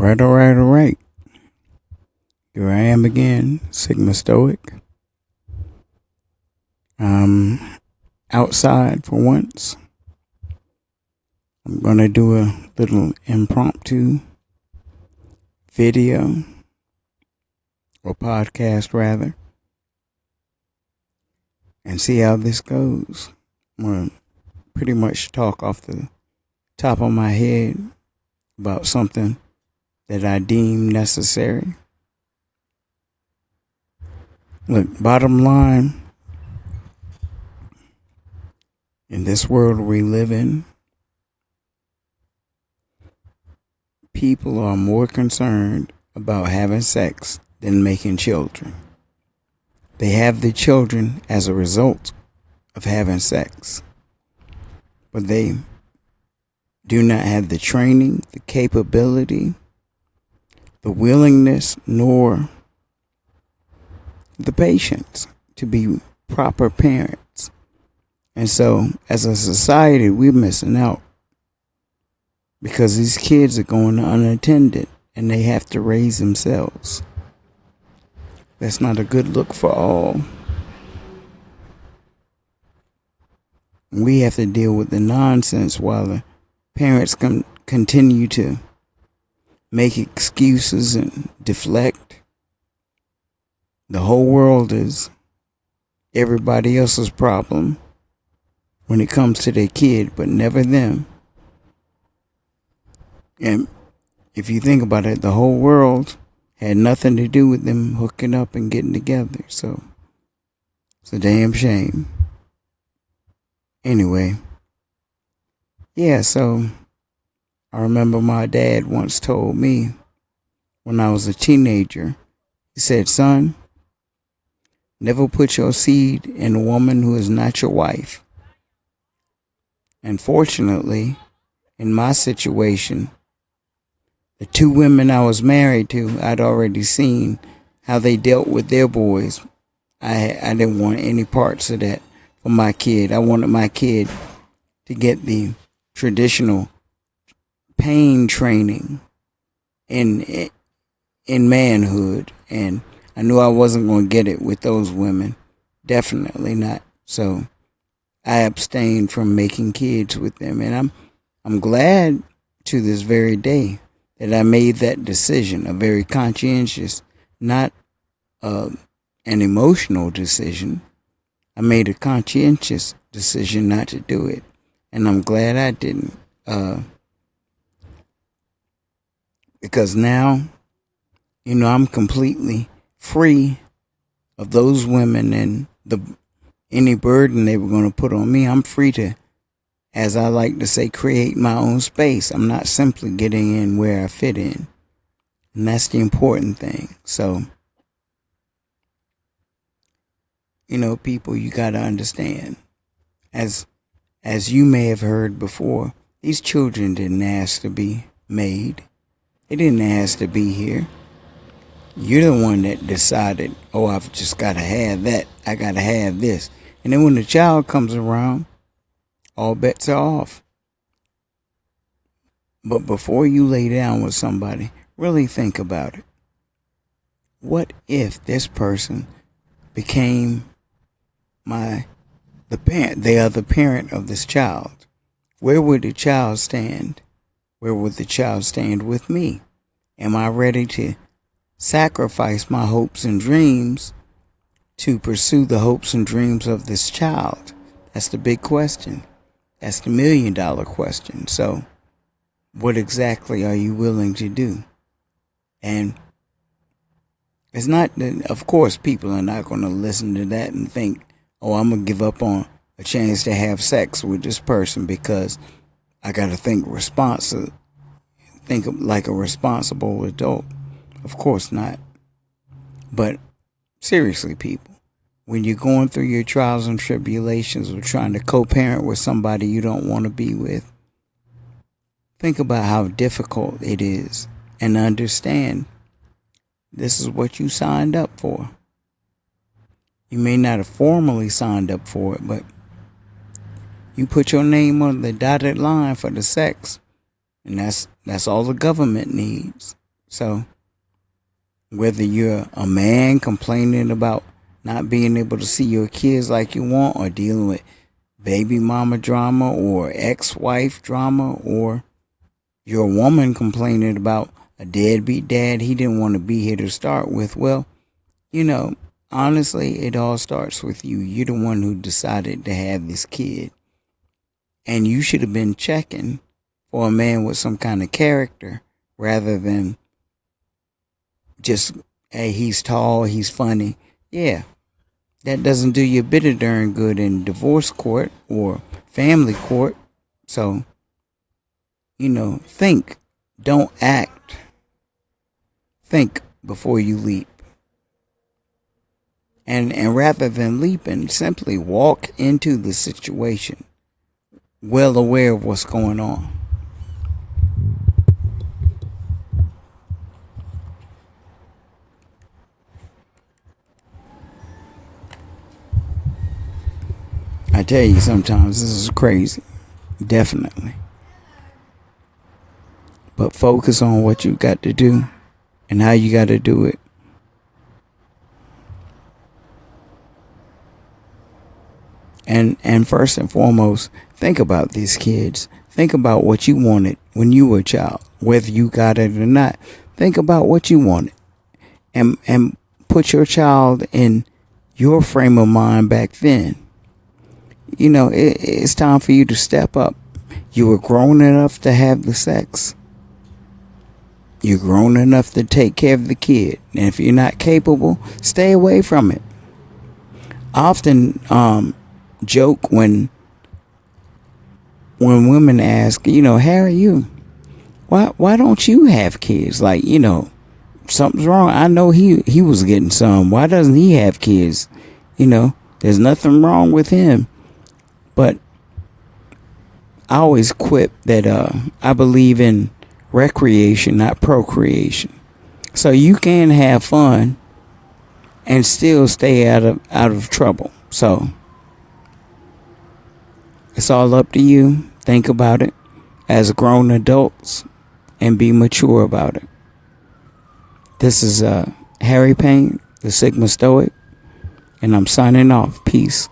All right. Here I am again, Sigma Stoic. Outside for once. I'm going to do a little impromptu video, or podcast rather, and see how this goes. I'm going to pretty much talk off the top of my head about something that I deem necessary. Look, bottom line, in this world we live in, people are more concerned about having sex than making children. They have the children as a result of having sex, but they do not have the training, the capability, the willingness, nor the patience to be proper parents. And so, as a society, we're missing out because these kids are going unattended and they have to raise themselves. That's not a good look for all. We have to deal with the nonsense while the parents continue to make excuses and deflect. The whole world is everybody else's problem when it comes to their kid, but never them. And if you think about it, the whole world had nothing to do with them hooking up and getting together. So it's a damn shame. Anyway, so I remember my dad once told me when I was a teenager, he said, "Son, never put your seed in a woman who is not your wife." And fortunately, in my situation, the two women I was married to, I'd already seen how they dealt with their boys. I didn't want any parts of that for my kid. I wanted my kid to get the traditional pain training in manhood, and I knew I wasn't going to get it with those women. Definitely not. So I abstained from making kids with them, and I'm glad to this very day that I made that decision, a very conscientious, not an emotional decision. I made a conscientious decision not to do it, and I'm glad I didn't, because now, I'm completely free of those women and any burden they were going to put on me. I'm free to, as I like to say, create my own space. I'm not simply getting in where I fit in. And that's the important thing. So, people, you got to understand, as you may have heard before, these children didn't ask to be made. They didn't ask to be here. You're the one that decided, I've just got to have that. I got to have this. And then when the child comes around, all bets are off. But before you lay down with somebody, really think about it. What if this person became the other parent of this child? Where would the child stand? Where would the child stand with me? Am I ready to sacrifice my hopes and dreams to pursue the hopes and dreams of this child? That's the big question. That's the $1 million question. So, what exactly are you willing to do? And it's not that, of course, people are not going to listen to that and think, I'm going to give up on a chance to have sex with this person because I got to think like a responsible adult. Of course not. But seriously, people, when you're going through your trials and tribulations or trying to co-parent with somebody you don't want to be with, think about how difficult it is and understand this is what you signed up for. You may not have formally signed up for it, but you put your name on the dotted line for the sex, and that's all the government needs. So whether you're a man complaining about not being able to see your kids like you want, or dealing with baby mama drama or ex-wife drama, or you're a woman complaining about a deadbeat dad, he didn't want to be here to start with. Well, honestly, it all starts with you. You're the one who decided to have this kid. And you should have been checking for a man with some kind of character rather than just, hey, he's tall, he's funny. Yeah, that doesn't do you a bit of darn good in divorce court or family court. So, think, don't act. Think before you leap. And rather than leaping, simply walk into the situation, well aware of what's going on. I tell you, sometimes this is crazy. Definitely. But focus on what you got to do and how you got to do it. And first and foremost, think about these kids. Think about what you wanted when you were a child, whether you got it or not. Think about what you wanted, and put your child in your frame of mind back then. It's time for you to step up. You were grown enough to have the sex. You're grown enough to take care of the kid. And if you're not capable, stay away from it. I often joke when women ask, Harry, why don't you have kids? Like, something's wrong. I know he was getting some. Why doesn't he have kids? There's nothing wrong with him. But I always quip that I believe in recreation, not procreation. So you can have fun and still stay out of trouble. So it's all up to you. Think about it as grown adults and be mature about it. This is Harry Payne, the Sigma Stoic, and I'm signing off. Peace.